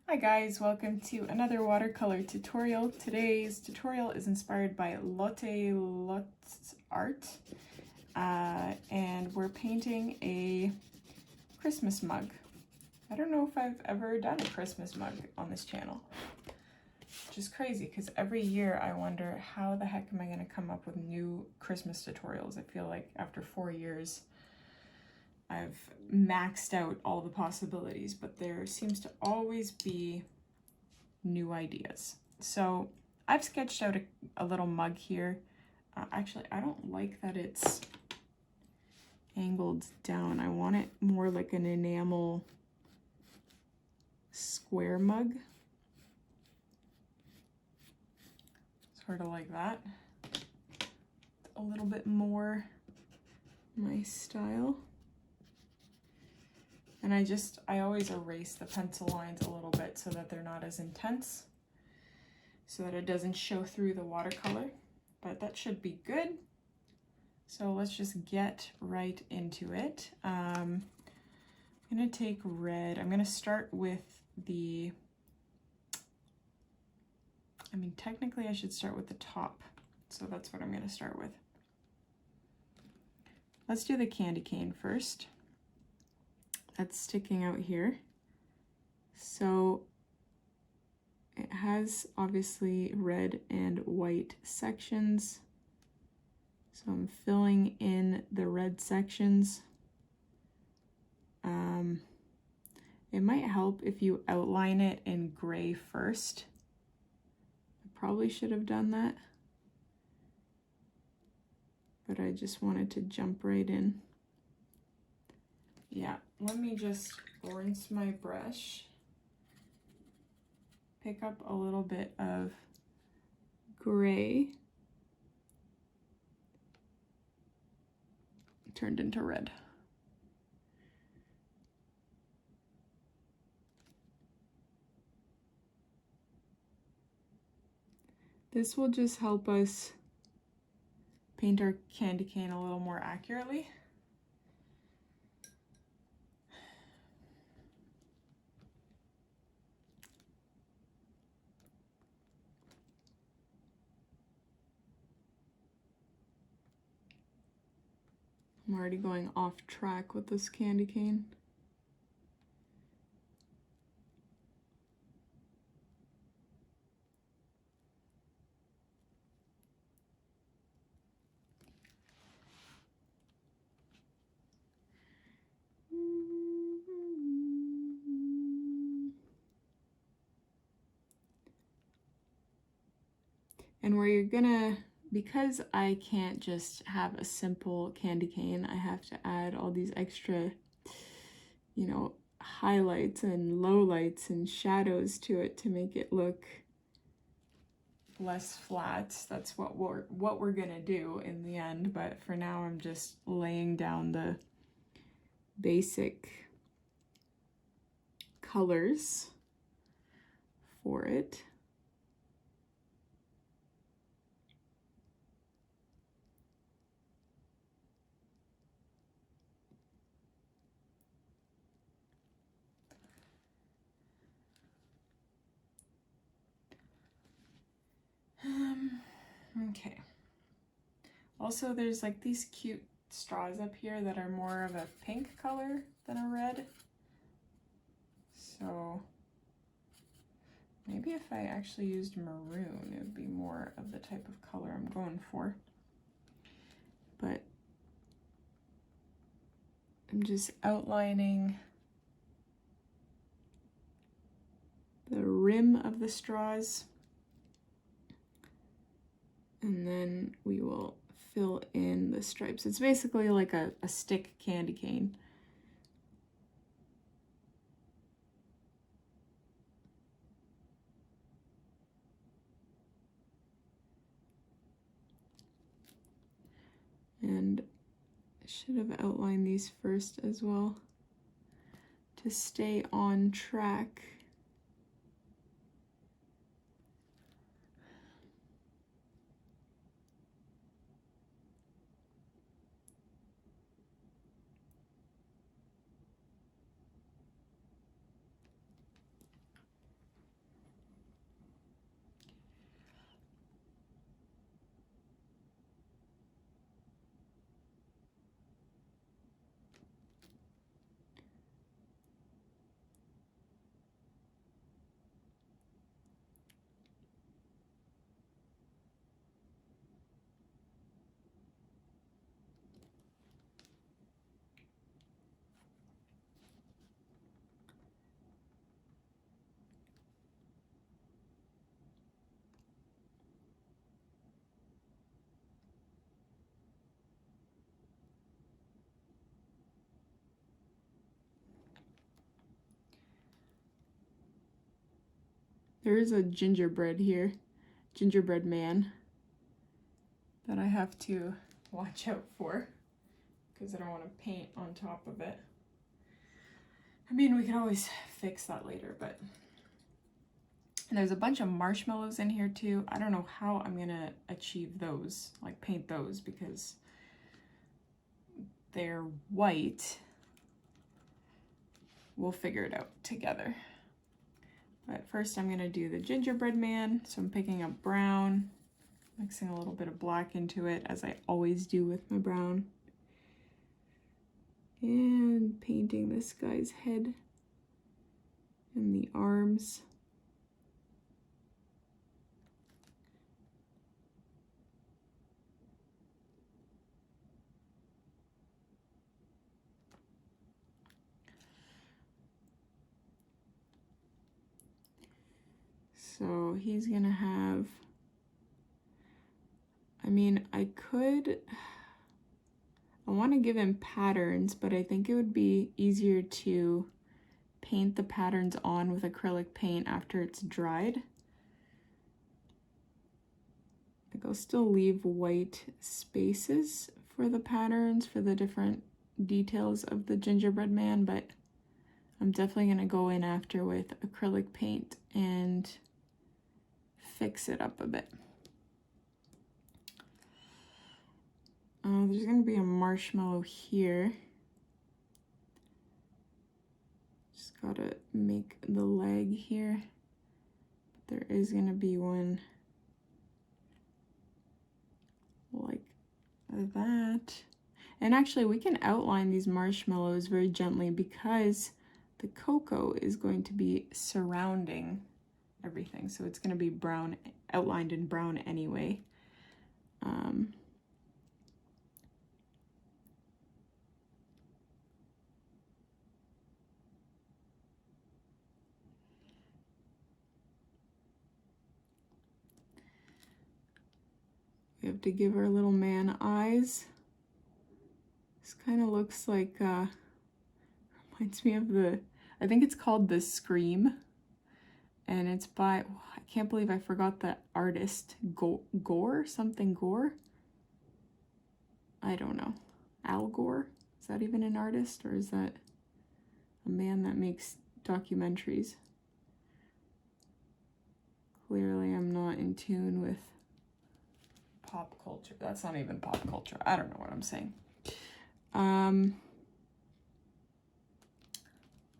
Hi guys, welcome to another watercolor tutorial. Today's tutorial is inspired by Lotte art, and we're painting a Christmas mug. I don't know if I've ever done a Christmas mug on this channel, which is crazy because every year I wonder how the heck am I going to come up with new Christmas tutorials. I feel like after 4 years I've maxed out all the possibilities, but there seems to always be new ideas. So I've sketched out a little mug here. Actually, I don't like that it's angled down. I want it more like an enamel square mug. Sort of like that. A little bit more my style. And I always erase the pencil lines a little bit so that they're not as intense, so that it doesn't show through the watercolor, but that should be good. So let's just get right into it. I'm gonna take red. I'm gonna start with technically I should start with the top. So that's what I'm gonna start with. Let's do the candy cane first. That's sticking out here. So it has obviously red and white sections. So I'm filling in the red sections. It might help if you outline it in gray first. I probably should have done that, but I just wanted to jump right in. Yeah, let me just rinse my brush, pick up a little bit of gray, turned into red. This will just help us paint our candy cane a little more accurately. I'm already going off track with this candy cane. And where you're gonna, because I can't just have a simple candy cane, I have to add all these extra, you know, highlights and lowlights and shadows to it to make it look less flat. That's what we're gonna do in the end, but for now I'm just laying down the basic colors for it. Okay. Also, there's like these cute straws up here that are more of a pink color than a red. So maybe if I actually used maroon, it would be more of the type of color I'm going for. But I'm just outlining the rim of the straws, and then we will fill in the stripes. It's basically like a stick candy cane. And I should have outlined these first as well to stay on track. There is a gingerbread here, gingerbread man, that I have to watch out for because I don't want to paint on top of it. I mean, we can always fix that later, but... And there's a bunch of marshmallows in here too. I don't know how I'm gonna achieve those, like paint those, because they're white. We'll figure it out together. But first I'm gonna do the gingerbread man. So I'm picking up brown, mixing a little bit of black into it, as I always do with my brown. And painting this guy's head and the arms. So he's gonna have, I mean, I want to give him patterns, but I think it would be easier to paint the patterns on with acrylic paint after it's dried. Like, I'll still leave white spaces for the patterns, for the different details of the gingerbread man, but I'm definitely gonna go in after with acrylic paint and fix it up a bit. There's gonna be a marshmallow here. Just gotta make the leg here. But there is gonna be one like that. And actually we can outline these marshmallows very gently because the cocoa is going to be surrounding everything. So it's gonna be brown, outlined in brown anyway. We have to give our little man eyes. This kind of looks like, reminds me of I think it's called The Scream. And it's by, I can't believe I forgot the artist, Gore? Something Gore? I don't know. Al Gore? Is that even an artist, or is that a man that makes documentaries? Clearly I'm not in tune with pop culture. That's not even pop culture. I don't know what I'm saying.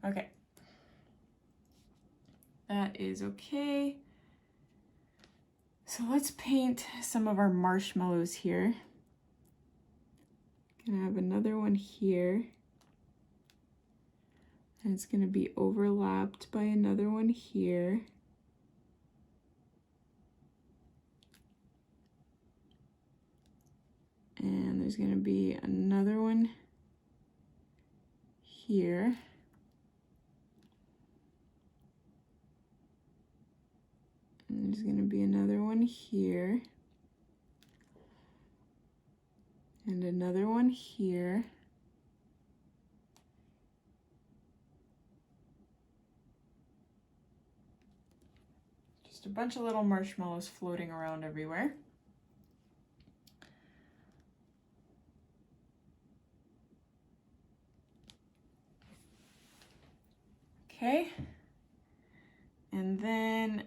Okay. That is okay. So let's paint some of our marshmallows here. Gonna have another one here. And it's gonna be overlapped by another one here. And there's gonna be another one here. And there's gonna be another one here. And another one here. Just a bunch of little marshmallows floating around everywhere. Okay, and then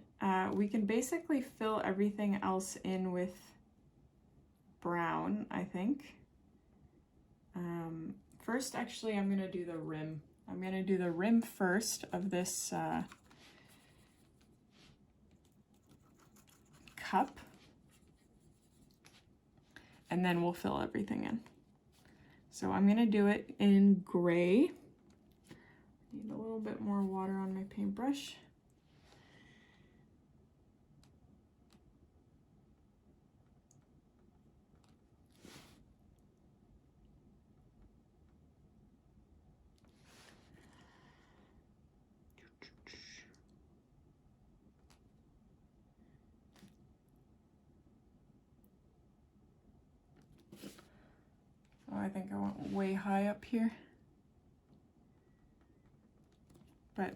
we can basically fill everything else in with brown, I think. First, actually, I'm gonna do the rim. I'm gonna do the rim first of this cup, and then we'll fill everything in. So I'm gonna do it in gray. Need a little bit more water on my paintbrush. Oh, I think I went way high up here. But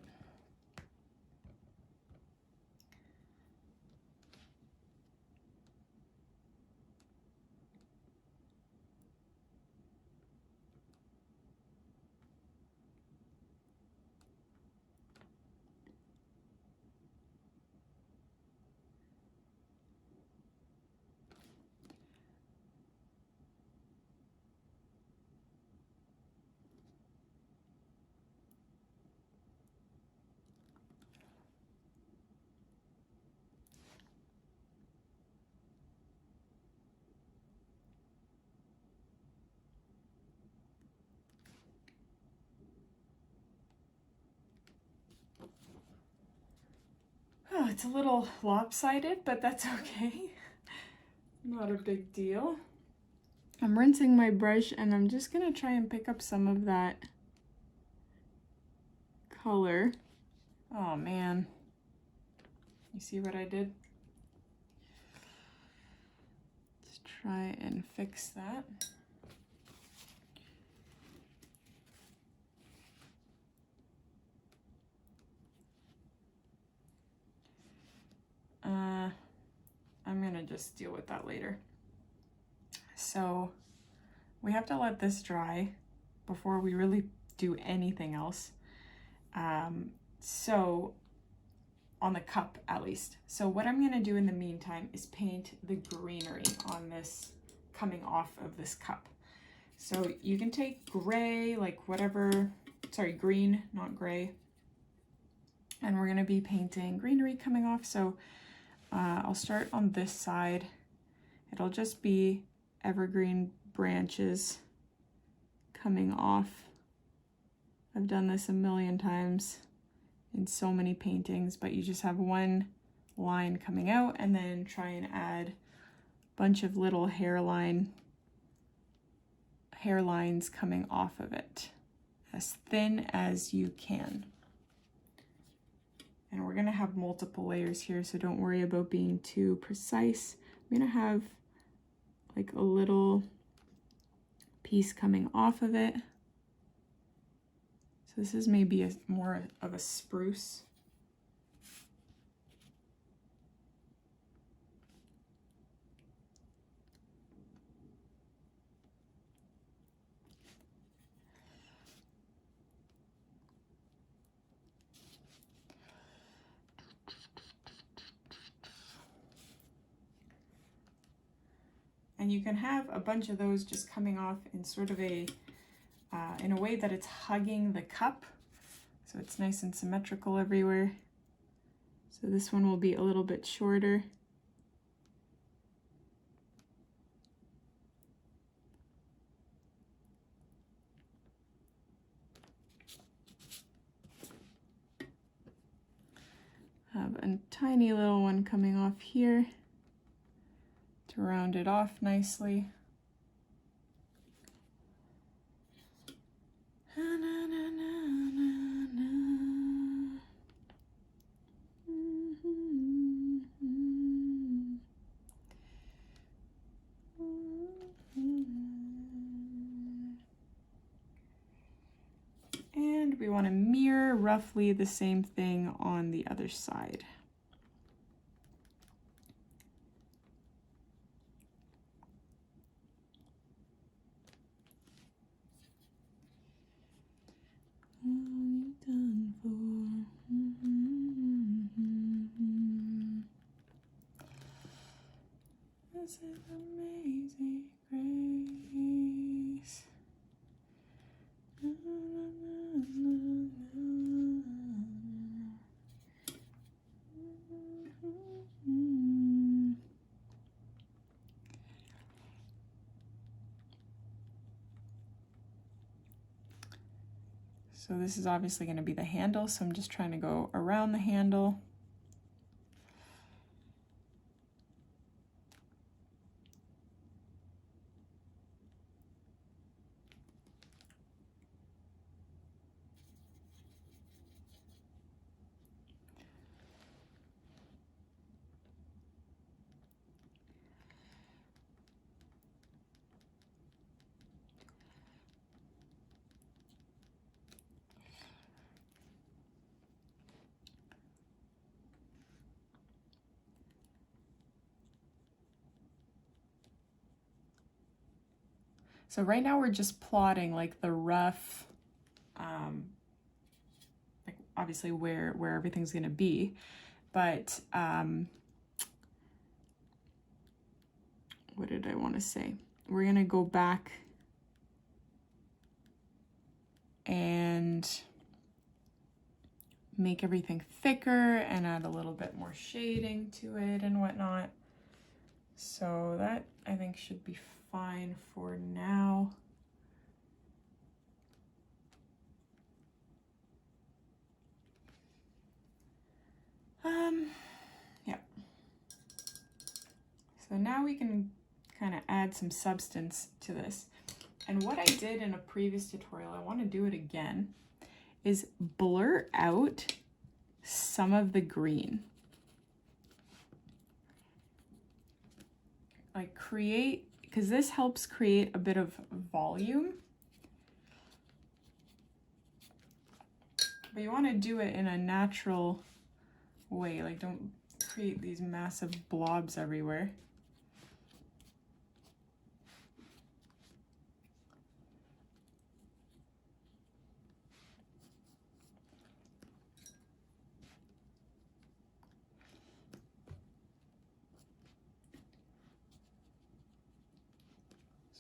Oh, it's a little lopsided, but that's okay. Not a big deal. I'm rinsing my brush and I'm just gonna try and pick up some of that color. Oh man, you see what I did? Let's try and fix that. I'm gonna just deal with that later. So we have to let this dry before we really do anything else. So on the cup at least. So what I'm gonna do in the meantime is paint the greenery on this coming off of this cup. So you can take gray, like whatever, sorry, green, not gray. And we're gonna be painting greenery coming off. So I'll start on this side. It'll just be evergreen branches coming off. I've done this a million times in so many paintings, but you just have one line coming out and then try and add a bunch of little hairlines coming off of it, as thin as you can. And we're gonna have multiple layers here, so don't worry about being too precise. I'm gonna have like a little piece coming off of it. So this is maybe more of a spruce. And you can have a bunch of those just coming off in sort of a, in a way that it's hugging the cup. So it's nice and symmetrical everywhere. So this one will be a little bit shorter. Have a tiny little one coming off here to round it off nicely. And we want to mirror roughly the same thing on the other side. Done for. This is amazing grace. So this is obviously going to be the handle, so I'm just trying to go around the handle. So right now we're just plotting like the rough, like obviously where everything's gonna be, but what did I want to say? We're gonna go back and make everything thicker and add a little bit more shading to it and whatnot. So that I think should be fine for now. So now we can kind of add some substance to this. And what I did in a previous tutorial, I want to do it again, is blur out some of the green. Like create, because this helps create a bit of volume. But you want to do it in a natural way, like don't create these massive blobs everywhere.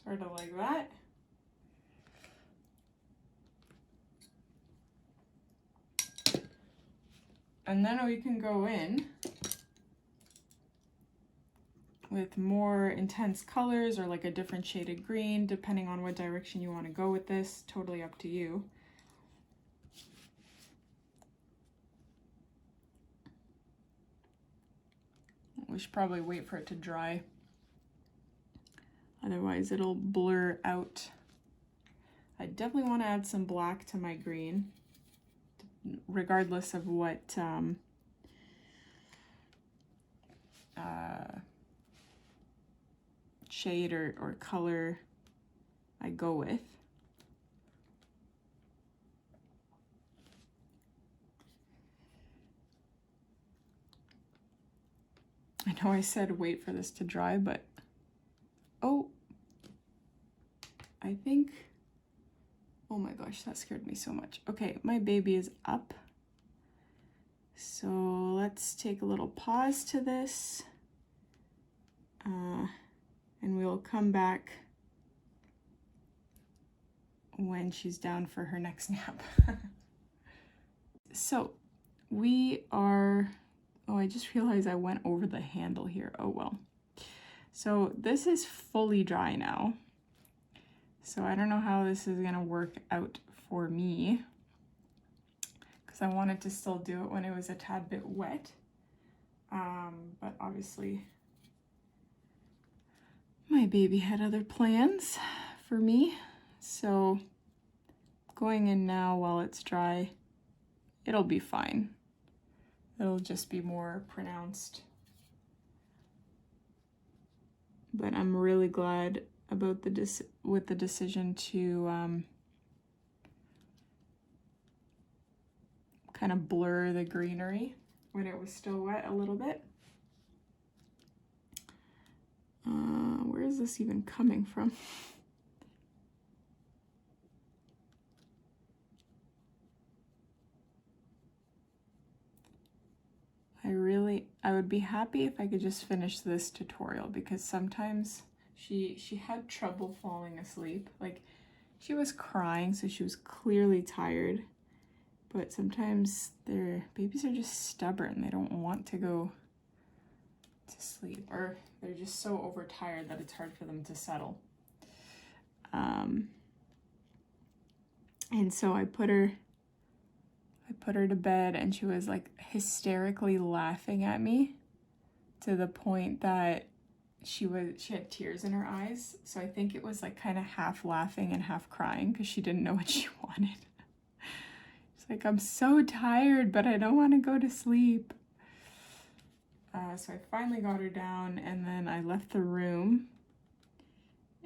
Sort of like that. And then we can go in with more intense colors or like a different shaded green, depending on what direction you want to go with this. Totally up to you. We should probably wait for it to dry. Otherwise it'll blur out. I definitely want to add some black to my green, regardless of what shade or color I go with. I know I said wait for this to dry, but oh, I think, oh my gosh, that scared me so much. Okay, my baby is up. So let's take a little pause to this. And we'll come back when she's down for her next nap. So we are, oh, I just realized I went over the handle here. Oh well. So this is fully dry now. So I don't know how this is gonna work out for me, because I wanted to still do it when it was a tad bit wet. But obviously my baby had other plans for me. So going in now while it's dry, it'll be fine. It'll just be more pronounced. But I'm really glad about the decision to kind of blur the greenery when it was still wet a little bit. Where is this even coming from? I would be happy if I could just finish this tutorial, because sometimes she had trouble falling asleep. Like, she was crying, so she was clearly tired. But sometimes their babies are just stubborn. They don't want to go to sleep, or they're just so overtired that it's hard for them to settle. And so I put her to bed, and she was like hysterically laughing at me to the point that she had tears in her eyes. So I think it was like kind of half laughing and half crying because she didn't know what she wanted. She's like, I'm so tired, but I don't want to go to sleep. So I finally got her down, and then I left the room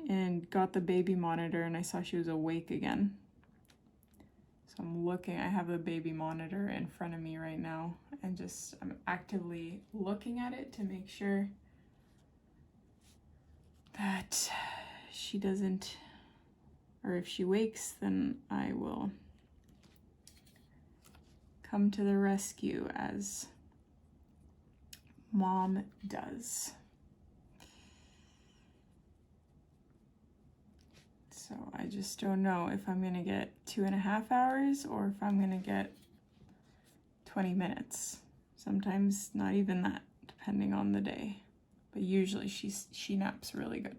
and got the baby monitor, and I saw she was awake again. So I'm looking, I have the baby monitor in front of me right now, and I'm actively looking at it to make sure that she doesn't, or if she wakes, then I will come to the rescue as mom does. So I just don't know if I'm gonna get 2.5 hours or if I'm gonna get 20 minutes. Sometimes not even that, depending on the day. But usually she naps really good.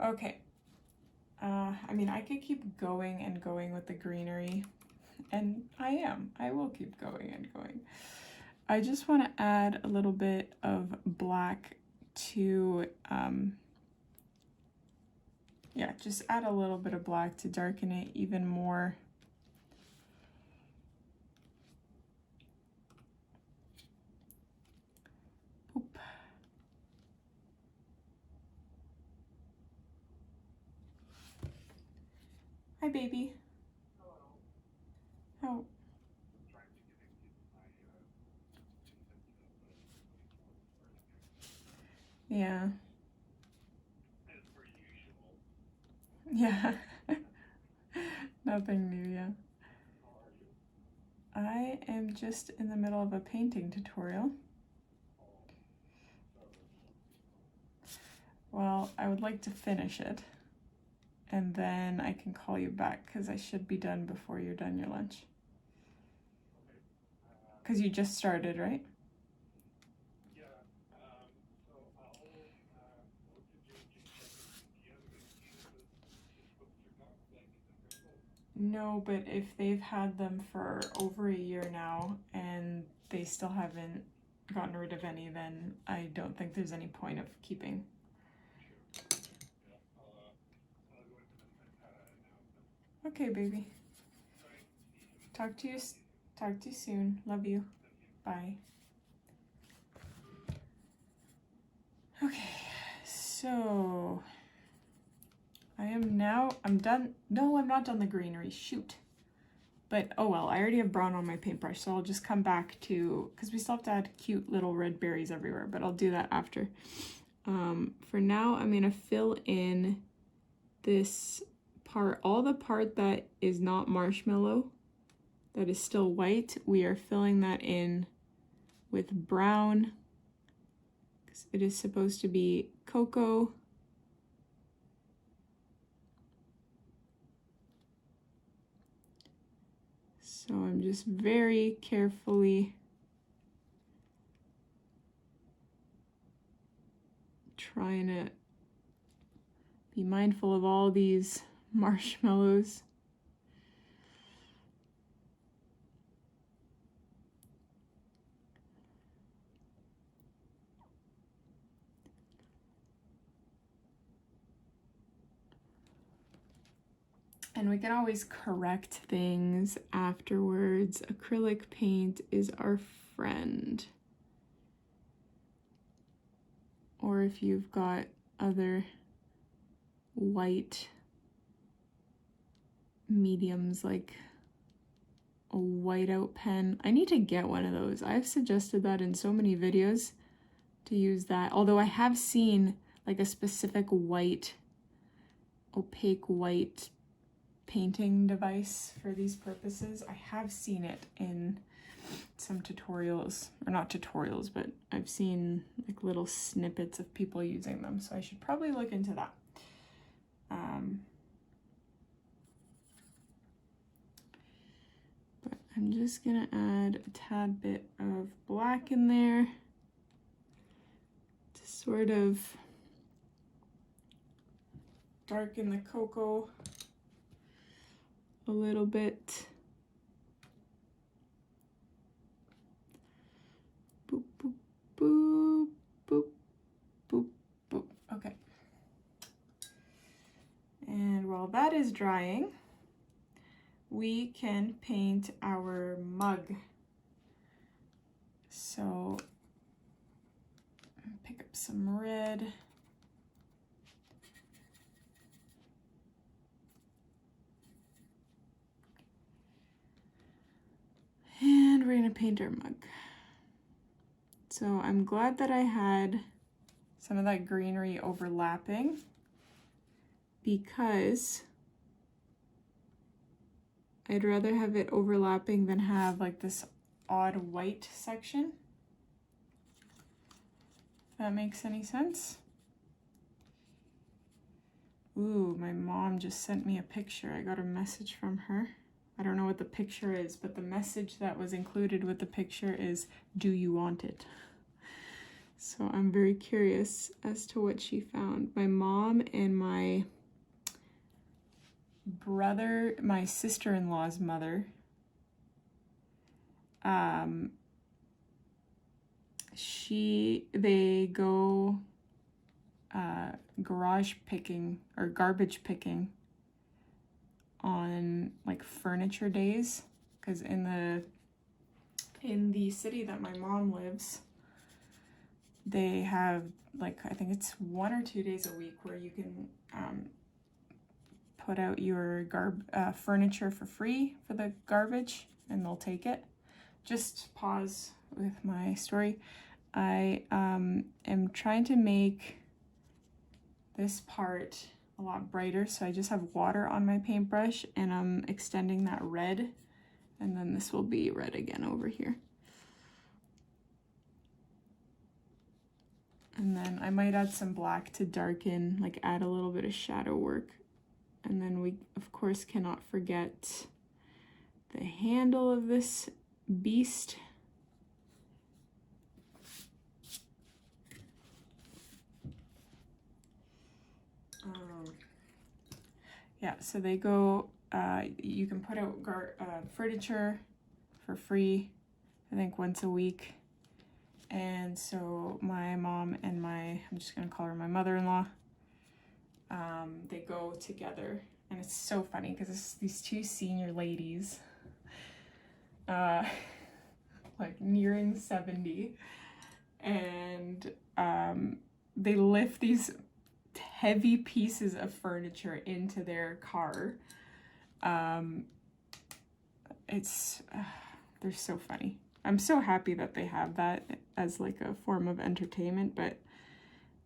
Okay. I mean, I could keep going and going with the greenery, and I will keep going and going. I just want to add a little bit of black to, yeah, just add a little bit of black to darken it even more. Oop. Hi, baby. Hello. Oh. Yeah. Yeah. Nothing new, yeah. I am just in the middle of a painting tutorial. Well, I would like to finish it, and then I can call you back because I should be done before you're done your lunch. Because you just started, right? No, but if they've had them for over a year now and they still haven't gotten rid of any, then I don't think there's any point of keeping. Okay, baby. Talk to you soon. Love you. Bye. Okay, so I'm done. No, I'm not done the greenery, shoot. But oh well, I already have brown on my paintbrush, so I'll just come back to, because we still have to add cute little red berries everywhere, but I'll do that after. For now, I'm gonna fill in this part, all the part that is not marshmallow, that is still white, we are filling that in with brown, because it is supposed to be cocoa. So I'm just very carefully trying to be mindful of all these marshmallows. And we can always correct things afterwards. Acrylic paint is our friend. Or if you've got other white mediums like a whiteout pen. I need to get one of those. I've suggested that in so many videos to use that. Although I have seen like a specific white, opaque white painting device for these purposes. I have seen it in some tutorials, or not tutorials, but I've seen like little snippets of people using them, so I should probably look into that. But I'm just gonna add a tad bit of black in there to sort of darken the cocoa a little bit. Boop, boop, boop, boop, boop, boop. Okay. And while that is drying, we can paint our mug. So pick up some red. And we're gonna paint our mug. So I'm glad that I had some of that greenery overlapping, because I'd rather have it overlapping than have like this odd white section. If that makes any sense. Ooh, my mom just sent me a picture. I got a message from her. I don't know what the picture is, but the message that was included with the picture is, "Do you want it?" So I'm very curious as to what she found. My mom and my brother, my sister-in-law's mother, they go garage picking or garbage picking on like furniture days, because in the city that my mom lives, they have like, I think it's 1 or 2 days a week where you can put out your furniture for free for the garbage, and they'll take it. Just pause with my story. I am trying to make this part a lot brighter, so I just have water on my paintbrush and I'm extending that red, and then this will be red again over here. And then I might add some black to darken, like add a little bit of shadow work. And then we, of course, cannot forget the handle of this beast. Yeah, so they go, you can put out furniture for free, I think once a week. And so my mom and I'm just gonna call her my mother-in-law, they go together. And it's so funny because it's these two senior ladies, like nearing 70, and they lift these heavy pieces of furniture into their car. They're so funny. I'm so happy that they have that as like a form of entertainment, but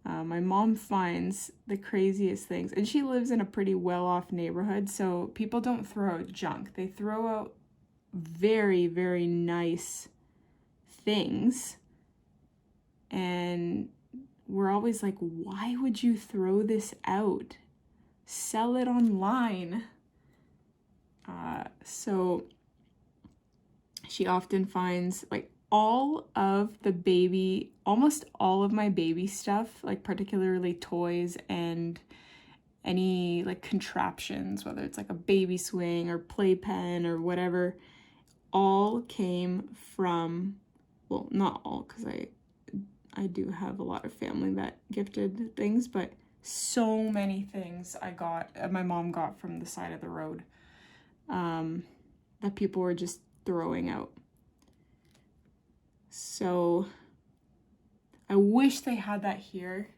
my mom finds the craziest things, and she lives in a pretty well-off neighborhood, so people don't throw out junk. They throw out very, very nice things, and we're always like, why would you throw this out? Sell it online. So she often finds like almost all of my baby stuff, like particularly toys and any like contraptions, whether it's like a baby swing or playpen or whatever, all came from, well, not all, because I do have a lot of family that gifted things, but so many things my mom got from the side of the road, that people were just throwing out. So I wish they had that here,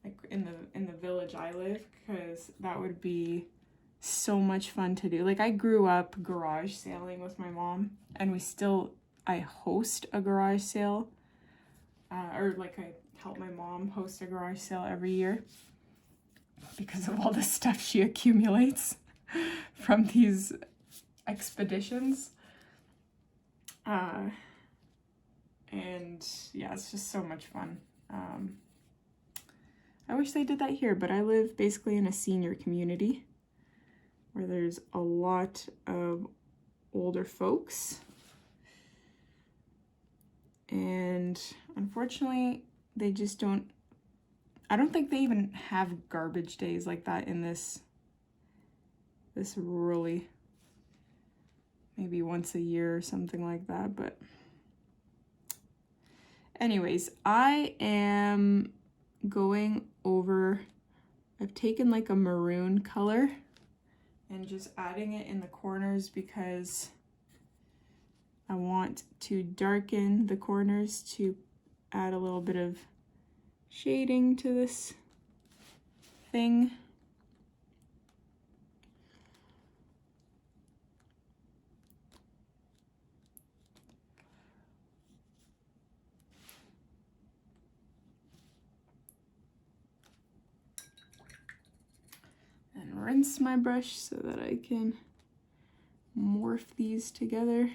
like in the village I live, because that would be so much fun to do. Like I grew up garage sailing with my mom, and I host a garage sale, or like I help my mom host a garage sale every year because of all the stuff she accumulates from these expeditions. And yeah, it's just so much fun. I wish they did that here, but I live basically in a senior community where there's a lot of older folks. And unfortunately, they just I don't think they even have garbage days like that in this rurally, maybe once a year or something like that. But anyways, I am going over, I've taken like a maroon color and just adding it in the corners because I want to darken the corners to add a little bit of shading to this thing. And rinse my brush so that I can morph these together.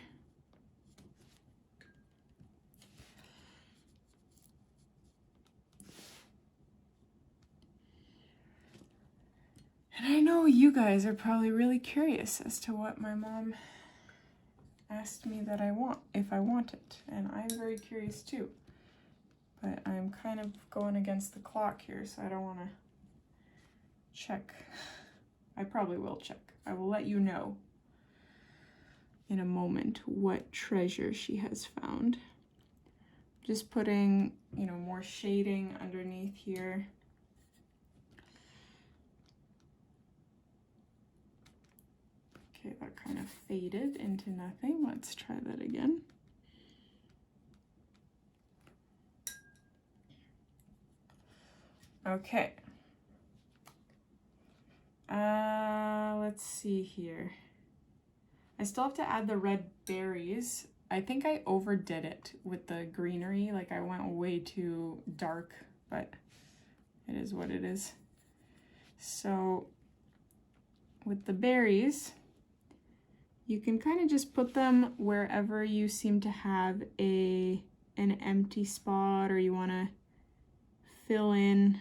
And I know you guys are probably really curious as to what my mom asked me that if I want it. And I'm very curious too. But I'm kind of going against the clock here, so I don't want to check. I probably will check. I will let you know in a moment what treasure she has found. just putting, you know, more shading underneath here. Okay, that kind of faded into nothing. Let's try that again. Okay. Let's see here. I still have to add the red berries. I think I overdid it with the greenery. Like I went way too dark, but it is what it is. So with the berries, you can kind of just put them wherever you seem to have an empty spot, or you want to fill in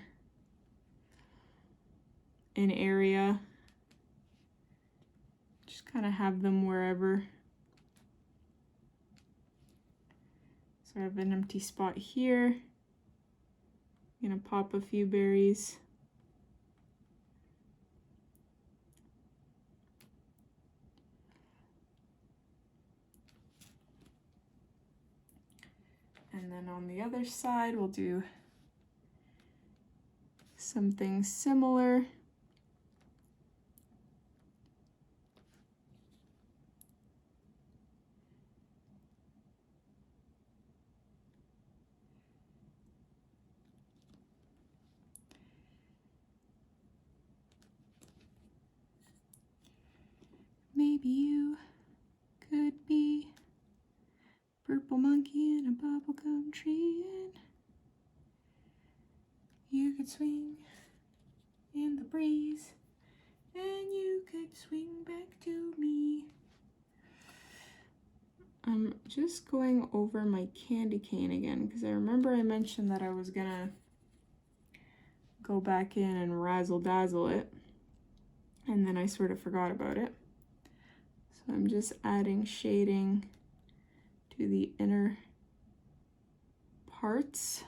an area. Just kind of have them wherever. So I have an empty spot here. I'm gonna pop a few berries. And then on the other side, we'll do something similar. Maybe you could be purple monkey in a bubblegum tree, and you could swing in the breeze, and you could swing back to me. I'm just going over my candy cane again because I remember I mentioned that I was gonna go back in and razzle dazzle it, and then I sort of forgot about it. So I'm just adding shading to the inner parts.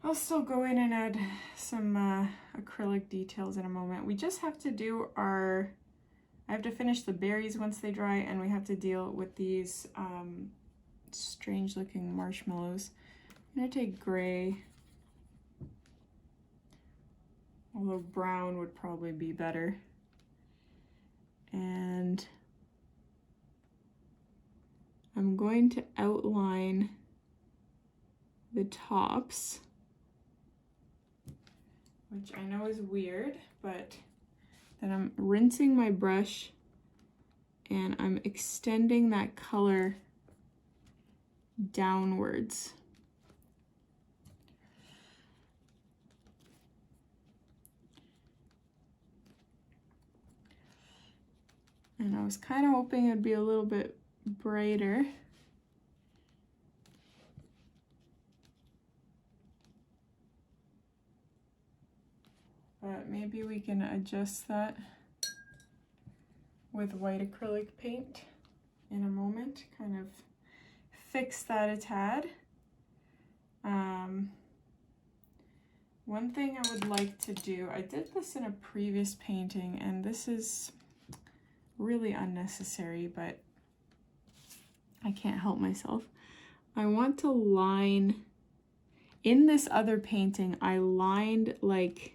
I'll still go in and add some acrylic details in a moment. We just have to do I have to finish the berries once they dry, and we have to deal with these strange looking marshmallows. I'm gonna take gray, although brown would probably be better. And I'm going to outline the tops, which I know is weird, but then I'm rinsing my brush and I'm extending that color downwards. And I was kind of hoping it'd be a little bit brighter. But maybe we can adjust that with white acrylic paint in a moment, kind of fix that a tad. One thing I would like to do, I did this in a previous painting, and this is really unnecessary, but I can't help myself. I want to line, in this other painting, I lined like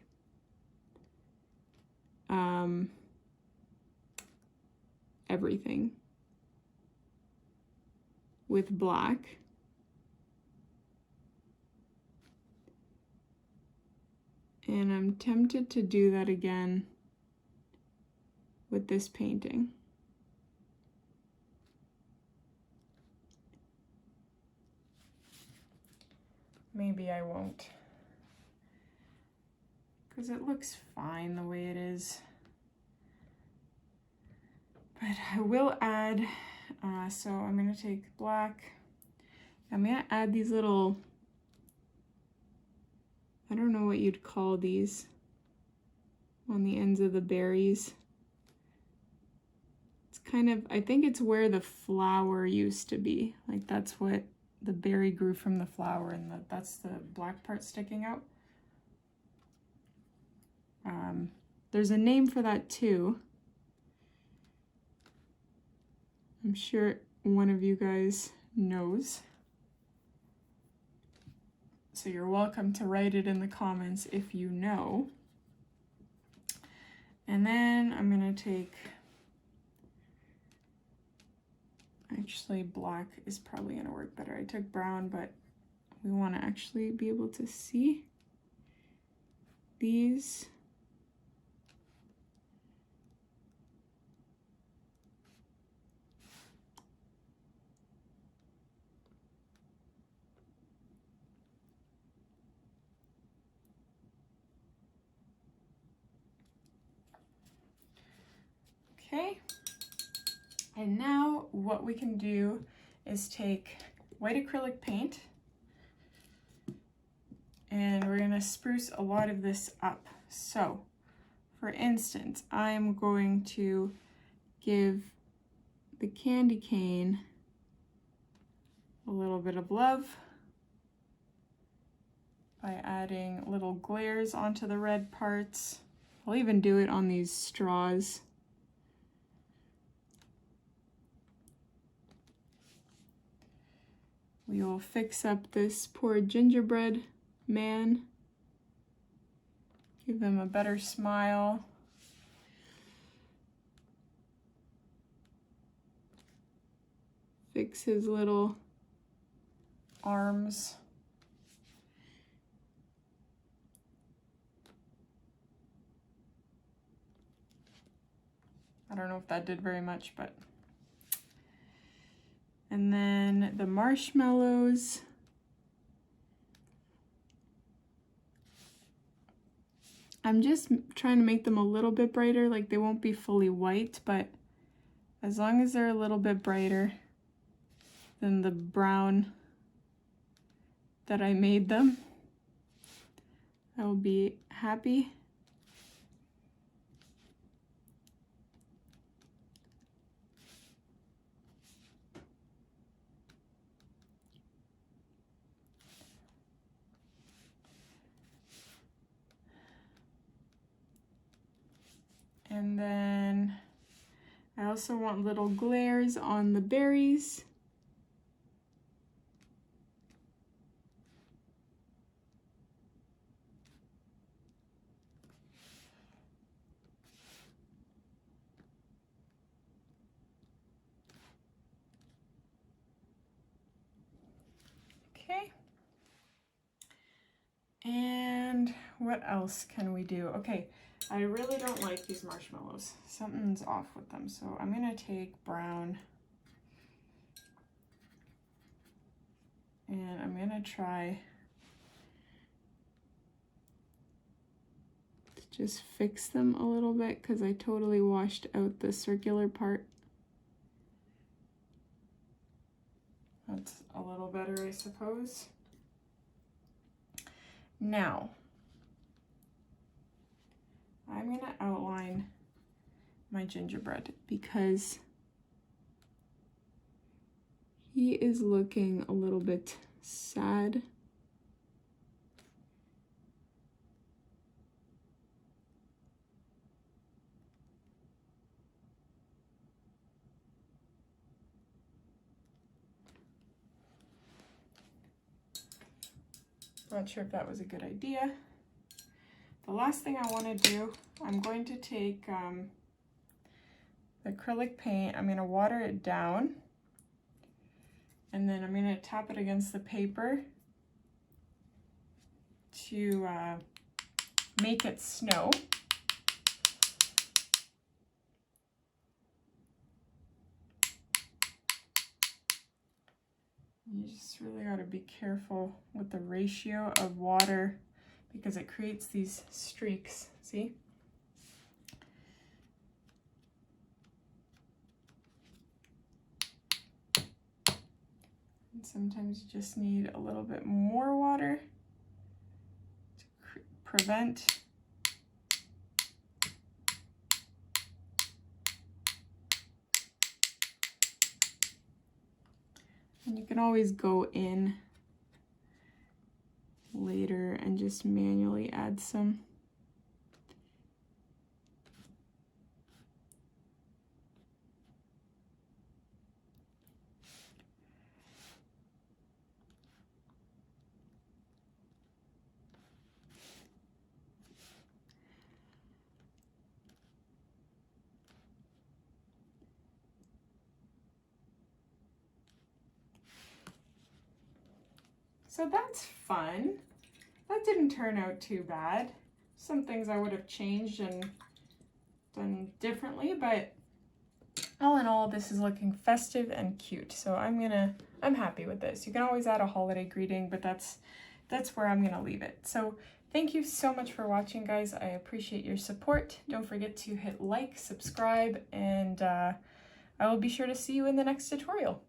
everything with black. And I'm tempted to do that again with this painting. Maybe I won't, because it looks fine the way it is. But I will add, so I'm gonna take black. I'm gonna add these little, I don't know what you'd call these. on the ends of the berries. It's kind of, I think it's where the flower used to be. Like that's what the berry grew from, the flower, and that's the black part sticking out. There's a name for that too. I'm sure one of you guys knows. So you're welcome to write it in the comments if you know. And then I'm gonna take, actually black is probably gonna work better. I took brown, but we wanna actually be able to see these. Okay, and now what we can do is take white acrylic paint, and we're gonna spruce a lot of this up. So, for instance, I'm going to give the candy cane a little bit of love by adding little glares onto the red parts. I'll even do it on these straws. We will fix up this poor gingerbread man, give him a better smile. Fix his little arms. I don't know if that did very much, but. And then the marshmallows. I'm just trying to make them a little bit brighter, like they won't be fully white, but as long as they're a little bit brighter than the brown that I made them, I will be happy. And then I also want little glares on the berries. Okay. And what else can we do? Okay. I really don't like these marshmallows. Something's off with them. So I'm gonna take brown and I'm gonna try to just fix them a little bit because I totally washed out the circular part. That's a little better, I suppose. Now, I'm gonna outline my gingerbread because he is looking a little bit sad. Not sure if that was a good idea. The last thing I want to do, I'm going to take the acrylic paint, I'm going to water it down, and then I'm going to tap it against the paper to make it snow. You just really got to be careful with the ratio of water because it creates these streaks, see? And sometimes you just need a little bit more water to prevent And you can always go in later and just manually add some. So that's fun. That didn't turn out too bad. Some things I would have changed and done differently, but all in all, this is looking festive and cute. So I'm happy with this. You can always add a holiday greeting, but that's where I'm gonna leave it. So thank you so much for watching, guys. I appreciate your support. Don't forget to hit like, subscribe, and I will be sure to see you in the next tutorial.